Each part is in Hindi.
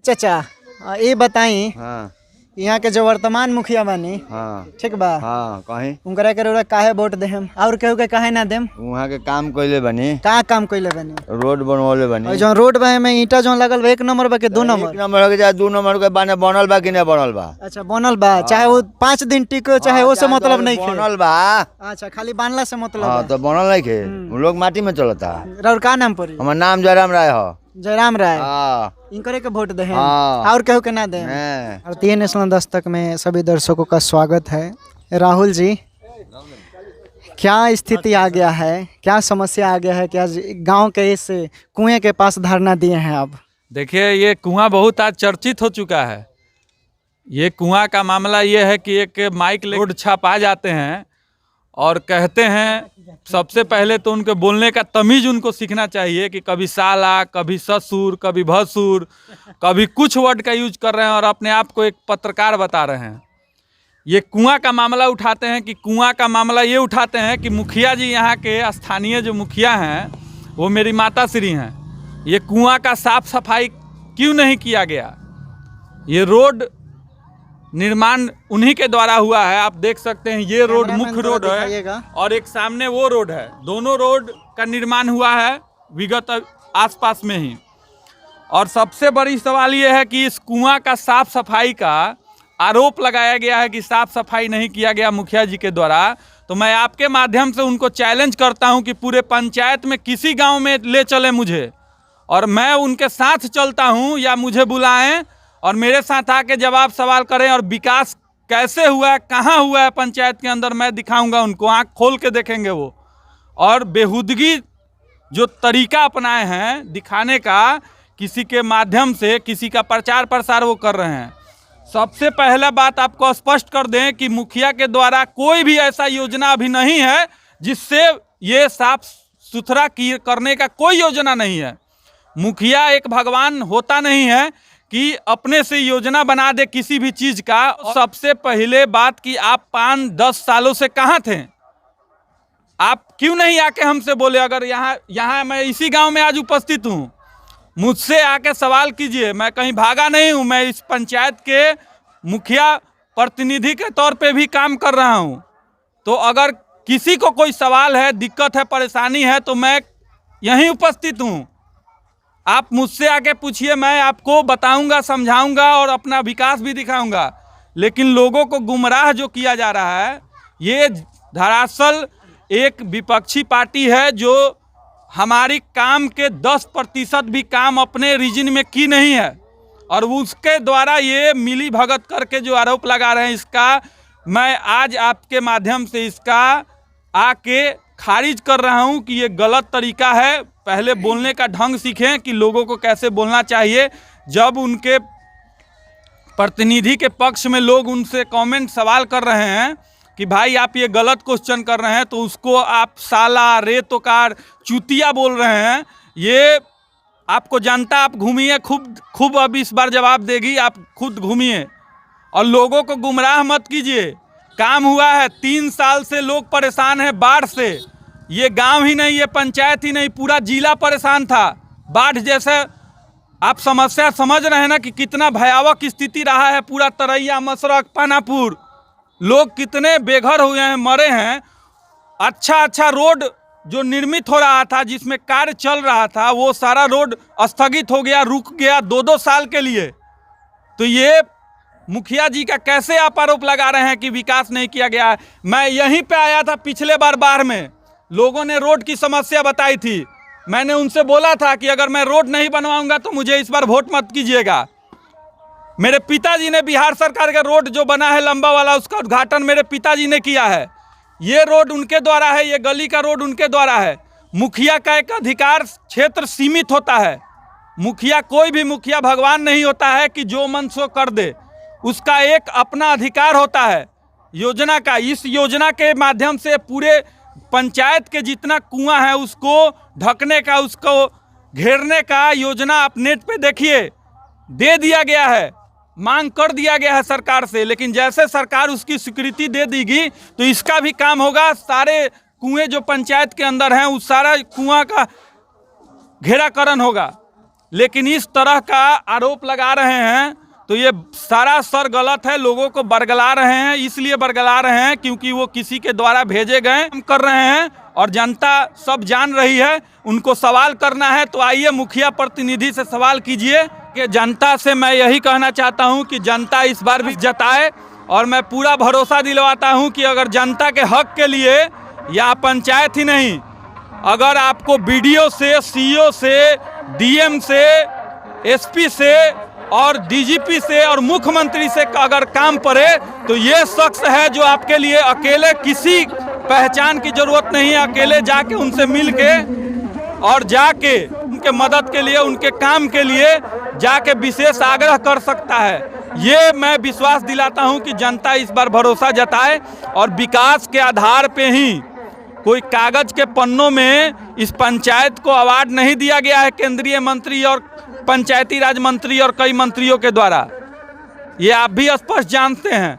चाचा ये बताई हाँ यहाँ के जो वर्तमान मुखिया बानी हाँ ठीक बा हाँ कहीं उनकरा के रउरा काहे वोट देम और केहू के काहे ना देम? वहाँ के काम कइले बनी, का काम कइले बानी? रोड बनवले और बनी। जो रोड बा में ईटा जो लगल बा 1 नंबर बा के 2 एक नंबर? नंबर के चाहे 2 नंबर के बाने बनल बा कि नहीं बनल बा? अच्छा बनल बा, चाहे वो 5 दिन टिको चाहे वो से मतलब नहीं खे। बनल बा। अच्छा खाली बनला से मतलब हाँ बा। तो बनल नहीं खे, हम लोग माटी में चलता। रउर का नाम पड़ी? हमार नाम जयराम राय हो। जयराम राय। हाँ इनकरे के वोट दे हाँ। और केहू के ना दे? हैं। भारतीय नेशनल दस्तक में सभी दर्शकों का स्वागत है। राहुल जी, क्या स्थिति आ गया है, क्या समस्या आ गया है कि आज गांव के इस कुएं के पास धरना दिए हैं आप? देखिए ये कुआं बहुत आज चर्चित हो चुका है। ये कुआं का मामला ये है कि एक माइक रोड छाप आ जाते हैं और कहते हैं, सबसे पहले तो उनके बोलने का तमीज़ उनको सीखना चाहिए कि कभी साला, कभी ससुर, कभी भसुर, कभी कुछ वर्ड का यूज कर रहे हैं और अपने आप को एक पत्रकार बता रहे हैं। ये कुआं का मामला उठाते हैं कि कुआं का मामला ये उठाते हैं कि मुखिया जी यहाँ के स्थानीय जो मुखिया हैं वो मेरी माता श्री हैं। ये कुआं का साफ सफाई क्यों नहीं किया गया? ये रोड निर्माण उन्हीं के द्वारा हुआ है। आप देख सकते हैं ये रोड मुख्य रोड है और एक सामने वो रोड है। दोनों रोड का निर्माण हुआ है विगत आसपास में ही। और सबसे बड़ी सवाल ये है कि इस कुआं का साफ सफाई का आरोप लगाया गया है कि साफ सफाई नहीं किया गया मुखिया जी के द्वारा। तो मैं आपके माध्यम से उनको चैलेंज करता हूं कि पूरे पंचायत में किसी गांव में ले चले मुझे और मैं उनके साथ चलता हूं, या मुझे बुलाएं और मेरे साथ आके जवाब सवाल करें और विकास कैसे हुआ है, कहाँ हुआ है पंचायत के अंदर मैं दिखाऊंगा उनको। आँख खोल के देखेंगे वो। और बेहुदगी जो तरीका अपनाए हैं दिखाने का, किसी के माध्यम से किसी का प्रचार प्रसार वो कर रहे हैं। सबसे पहला बात आपको स्पष्ट कर दें कि मुखिया के द्वारा कोई भी ऐसा योजना अभी नहीं है जिससे ये साफ सुथरा करने का कोई योजना नहीं है। मुखिया एक भगवान होता नहीं है कि अपने से योजना बना दे किसी भी चीज़ का। सबसे पहले बात कि आप 5-10 सालों से कहाँ थे? आप क्यों नहीं आके हमसे बोले? अगर यहाँ मैं इसी गांव में आज उपस्थित हूँ, मुझसे आके सवाल कीजिए। मैं कहीं भागा नहीं हूँ, मैं इस पंचायत के मुखिया प्रतिनिधि के तौर पे भी काम कर रहा हूँ। तो अगर किसी को कोई सवाल है, दिक्कत है, परेशानी है तो मैं यहीं उपस्थित हूँ। आप मुझसे आके पूछिए, मैं आपको बताऊंगा, समझाऊंगा और अपना विकास भी दिखाऊंगा। लेकिन लोगों को गुमराह जो किया जा रहा है, ये दरअसल एक विपक्षी पार्टी है जो हमारी काम के 10% भी काम अपने रीजन में की नहीं है और उसके द्वारा ये मिली भगत करके जो आरोप लगा रहे हैं, इसका मैं आज आपके माध्यम से इसका आके खारिज कर रहा हूं कि ये गलत तरीका है। पहले बोलने का ढंग सीखें कि लोगों को कैसे बोलना चाहिए। जब उनके प्रतिनिधि के पक्ष में लोग उनसे कमेंट सवाल कर रहे हैं कि भाई आप ये गलत क्वेश्चन कर रहे हैं, तो उसको आप साला, रेतोकार, चूतिया बोल रहे हैं। ये आपको जनता, आप घूमिए, खूब अब इस बार जवाब देगी। आप खुद घूमिए और लोगों को गुमराह मत कीजिए। काम हुआ है, 3 साल से लोग परेशान हैं बाढ़ से। ये गांव ही नहीं, ये पंचायत ही नहीं, पूरा जिला परेशान था बाढ़ जैसे। आप समस्या समझ रहे हैं ना कि कितना भयावह स्थिति रहा है। पूरा तरैया, मसरक, पानापुर, लोग कितने बेघर हुए हैं, मरे हैं। अच्छा रोड जो निर्मित हो रहा था, जिसमें कार्य चल रहा था, वो सारा रोड स्थगित हो गया, रुक गया 2-2 साल के लिए। तो ये मुखिया जी का कैसे आप आरोप लगा रहे हैं कि विकास नहीं किया गया है? मैं यहीं पे आया था पिछले बार बाढ़ में, लोगों ने रोड की समस्या बताई थी। मैंने उनसे बोला था कि अगर मैं रोड नहीं बनवाऊंगा तो मुझे इस बार वोट मत कीजिएगा। मेरे पिताजी ने बिहार सरकार का रोड जो बना है लंबा वाला, उसका उद्घाटन मेरे पिताजी ने किया है। ये रोड उनके द्वारा है, ये गली का रोड उनके द्वारा है। मुखिया का एक अधिकार क्षेत्र सीमित होता है। मुखिया, कोई भी मुखिया भगवान नहीं होता है कि जो मन सो कर दे। उसका एक अपना अधिकार होता है योजना का। इस योजना के माध्यम से पूरे पंचायत के जितना कुआं है उसको ढकने का, उसको घेरने का योजना आप नेट पे देखिए, दे दिया गया है, मांग कर दिया गया है सरकार से। लेकिन जैसे सरकार उसकी स्वीकृति दे देगी तो इसका भी काम होगा। सारे कुएं जो पंचायत के अंदर हैं उस सारा कुआं का घेराकरण होगा। लेकिन इस तरह का आरोप लगा रहे हैं तो ये सरासर गलत है। लोगों को बरगला रहे हैं, इसलिए बरगला रहे हैं क्योंकि वो किसी के द्वारा भेजे गए हम कर रहे हैं और जनता सब जान रही है। उनको सवाल करना है तो आइए मुखिया प्रतिनिधि से सवाल कीजिए कि जनता से मैं यही कहना चाहता हूं कि जनता इस बार भी जताए और मैं पूरा भरोसा दिलवाता हूं कि अगर जनता के हक के लिए या पंचायत ही नहीं, अगर आपको बीडीओ से, सीईओ से, डीएम से, एसपी से और डीजीपी से और मुख्यमंत्री से अगर काम पड़े तो ये शख्स है जो आपके लिए अकेले, किसी पहचान की जरूरत नहीं है, अकेले जाके उनसे मिल के और जाके उनके मदद के लिए, उनके काम के लिए जाके विशेष आग्रह कर सकता है। ये मैं विश्वास दिलाता हूं कि जनता इस बार भरोसा जताए और विकास के आधार पे ही, कोई कागज के पन्नों में इस पंचायत को अवार्ड नहीं दिया गया है केंद्रीय मंत्री और पंचायती राज मंत्री और कई मंत्रियों के द्वारा, ये आप भी स्पष्ट जानते हैं।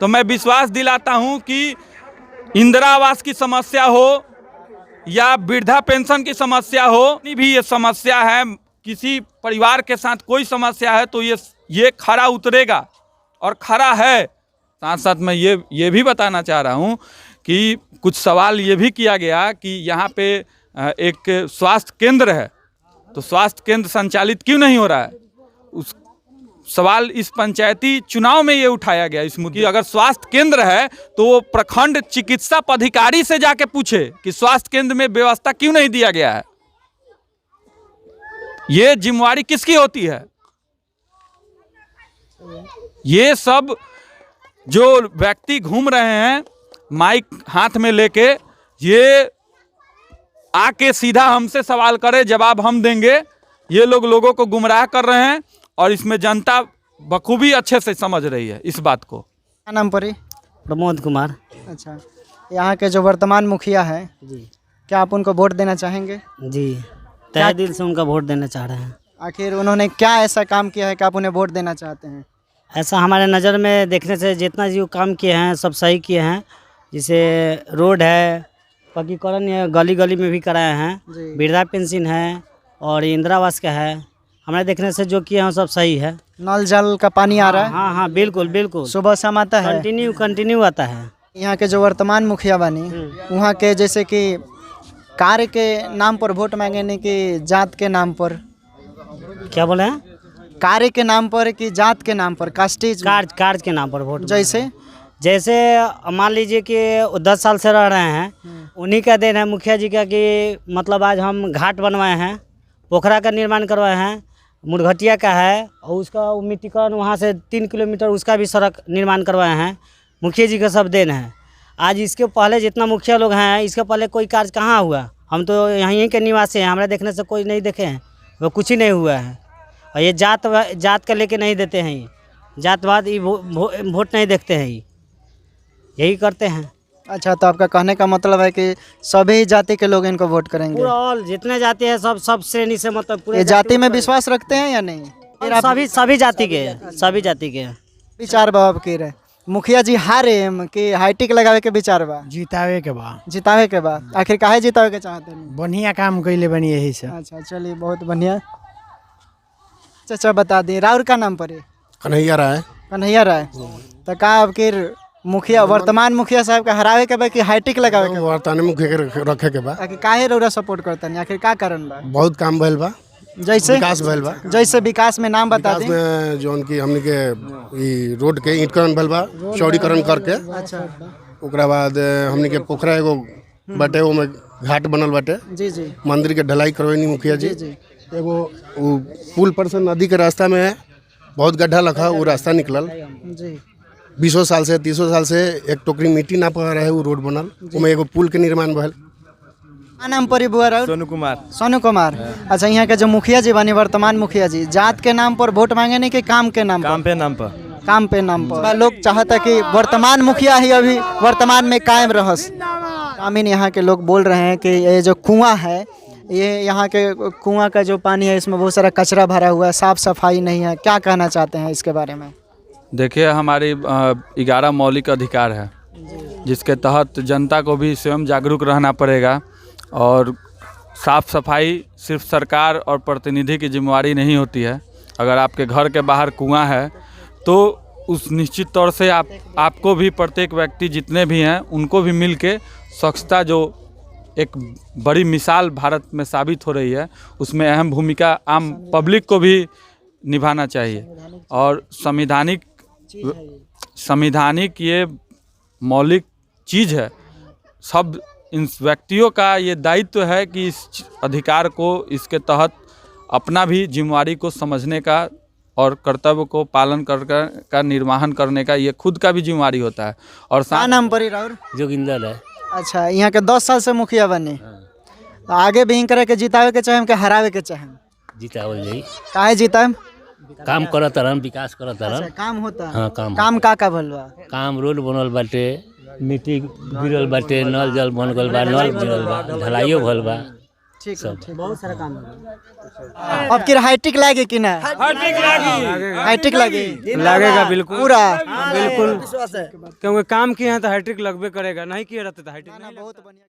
तो मैं विश्वास दिलाता हूं कि इंदिरा आवास की समस्या हो या वृद्धा पेंशन की समस्या हो, भी ये समस्या है, किसी परिवार के साथ कोई समस्या है तो ये खरा उतरेगा और खरा है। साथ साथ मैं ये भी बताना चाह रहा हूँ कि कुछ सवाल ये भी किया गया कि यहाँ पे एक स्वास्थ्य केंद्र है तो स्वास्थ्य केंद्र संचालित क्यों नहीं हो रहा है। उस सवाल इस पंचायती चुनाव में ये उठाया गया इस मुद्दे। अगर स्वास्थ्य केंद्र है तो वो प्रखंड चिकित्सा पदाधिकारी से जाके पूछे कि स्वास्थ्य केंद्र में व्यवस्था क्यों नहीं दिया गया है। ये जिम्मेवारी किसकी होती है। ये सब जो व्यक्ति घूम रहे हैं माइक हाथ में लेके, ये आके सीधा हमसे सवाल करे, जवाब हम देंगे, ये लोगों को गुमराह कर रहे हैं और इसमें जनता बखूबी अच्छे से समझ रही है इस बात को। क्या नाम पड़ी? प्रमोद कुमार। अच्छा, यहाँ के जो वर्तमान मुखिया है जी, क्या आप उनको वोट देना चाहेंगे? जी, तहे दिल से उनका वोट देना चाह रहे हैं। आखिर उन्होंने क्या ऐसा काम किया है कि आप उन्हें वोट देना चाहते हैं? ऐसा हमारे नज़र में देखने से जितना जो काम किए हैं सब सही किए हैं। जैसे रोड है, पक्कीकरण गली गली में भी कराए हैं, जी। वृद्धा पेंशन है और इंदिरा आवास का है। हमारे देखने से जो किए हैं सब सही है। नल जल का पानी आ रहा है? हाँ हाँ, बिल्कुल बिल्कुल, सुबह शाम आता है? कंटिन्यू आता है। यहाँ के जो वर्तमान मुखिया बनी, वहाँ के जैसे कि कार्य के नाम पर वोट मांगने की जात के नाम पर, क्या बोले हैं? कार्य के नाम पर कि जात के नाम पर, कास्टेज कार्य के नाम पर वोट। जैसे मान लीजिए कि 10 साल से रह रहे हैं, उन्हीं का देन है मुखिया जी का कि मतलब आज हम घाट बनवाए हैं, पोखरा का निर्माण करवाए हैं, मुरघटिया का है और उसका मिट्टीकरण वहाँ से 3 किलोमीटर उसका भी सड़क निर्माण करवाए हैं। मुखिया जी का सब देन है। आज इसके पहले जितना मुखिया लोग हैं, इसके पहले कोई कार्य कहाँ हुआ? हम तो यहीं के निवासी हैं, हमारे देखने से कोई नहीं देखे हैं, वो कुछ ही नहीं हुआ है। और ये जात का लेके नहीं देते हैं, जातवाद ये वोट नहीं देखते हैं, यही करते हैं। अच्छा, तो आपका कहने का मतलब है कि सभी जाति के लोग इनको वोट करेंगे? पूरा ऑल जितने जाति है सब श्रेणी से, मतलब पूरे ये जाति में विश्वास रखते हैं या नहीं? सभी जाति के विचार बाबा के रहे मुखिया जी हारे कि हाईटेक लगावे के विचार बा? जितावे के बा। जितावे के बाद आखिर काहे जितावे के चाहते हैं? बढ़िया काम कैले बनी यही से। अच्छा, चलिए बहुत बढ़िया। चाचा बता दिए, राउर का नाम पड़े? कन्हैया राय। कन्हैया राय। तो का आपके मुखिया, वर्तमान मुखिया साहब का हरावे के बा कि हाईटेक लगावे के बा? वर्तमान मुखिया के रखे के बा। आखिर काहे रउरा सपोर्ट करता नहीं? आखिर का कारण बा? बहुत काम भइल बा, जैसे विकास भइल बा। जैसे विकास में नाम बता विकास दें। में जौन की हमनी के ई रोड के ईंटकरण भइल बा, चौड़ीकरण करके। अच्छा, ओकरा बाद हमनी के पोखरा एगो बाटे, ओमे घाट बनल बाटे। जी जी मंदिर के ढलाई करवैनी मुखिया जी। जी। एगो उ पुल पर से नदी के रास्ता में बहुत गड्ढा लखा, वो रास्ता निकलल। जी 20 साल से 30 साल से एक टोकरी मिट्टी ना पड़ रहे, वो रोड बनल, ओमे एगो पुल के निर्माण भइल। का नाम पड़ी बुआ राउर? सोनू कुमार। सोनू कुमार। अच्छा, यहाँ के जो मुखिया जी बनी, वर्तमान मुखिया जी, जात के नाम पर वोट मांगे नहीं कि काम के नाम पर? काम पे नाम पर। काम पे नाम पर लोग चाहता कि वर्तमान मुखिया ही अभी वर्तमान में कायम रहस। ग्रामीण यहाँ के लोग बोल रहे हैं कि ये जो कुआं है, ये यहाँ के कुआं का जो पानी है, इसमें बहुत सारा कचरा भरा हुआ है, साफ सफाई नहीं है। क्या कहना चाहते हैं इसके बारे में? देखिए, हमारी 11 मौलिक अधिकार है जिसके तहत जनता को भी स्वयं जागरूक रहना पड़ेगा और साफ सफाई सिर्फ सरकार और प्रतिनिधि की जिम्मेवारी नहीं होती है। अगर आपके घर के बाहर कुआं है तो उस निश्चित तौर से आपको भी, प्रत्येक व्यक्ति जितने भी हैं उनको भी मिल के स्वच्छता, जो एक बड़ी मिसाल भारत में साबित हो रही है, उसमें अहम भूमिका आम पब्लिक को भी निभाना चाहिए। और संवैधानिक ये मौलिक चीज़ है। सब इन व्यक्तियों का ये दायित्व है कि इस अधिकार को, इसके तहत अपना भी जिम्मेवारी को समझने का और कर्तव्य को पालन का निर्वहन करने का ये खुद का भी जिम्मेवारी होता है। और क्या नाम पड़ी राहुल? जोगिंदर है। अच्छा, यहाँ के 10 साल से मुखिया बने, तो आगे भी करे के जितावे के चाहे के हरावे के चाहे? जीतावल जाई। काहे जिताएम? काम करत रहन, विकास करत रहन। अच्छा, काम होता है। हाँ, काम का भल बा? काम रोड बनल बाटे, मिट्टी गिरल बाटे, नल जल बन गल बा, नल गिरल बा, ढलाइयो भल बा। ठीक है, बहुत सारा काम अब की हाईटेक लागे कि ना? हाईटेक लागे, लगेगा बिल्कुल पूरा बिल्कुल, क्योंकि काम किए हैं तो हाईटेक लगबे करेगा, नहीं किए रहते तो हाईटेक नहीं। बहुत बढ़िया।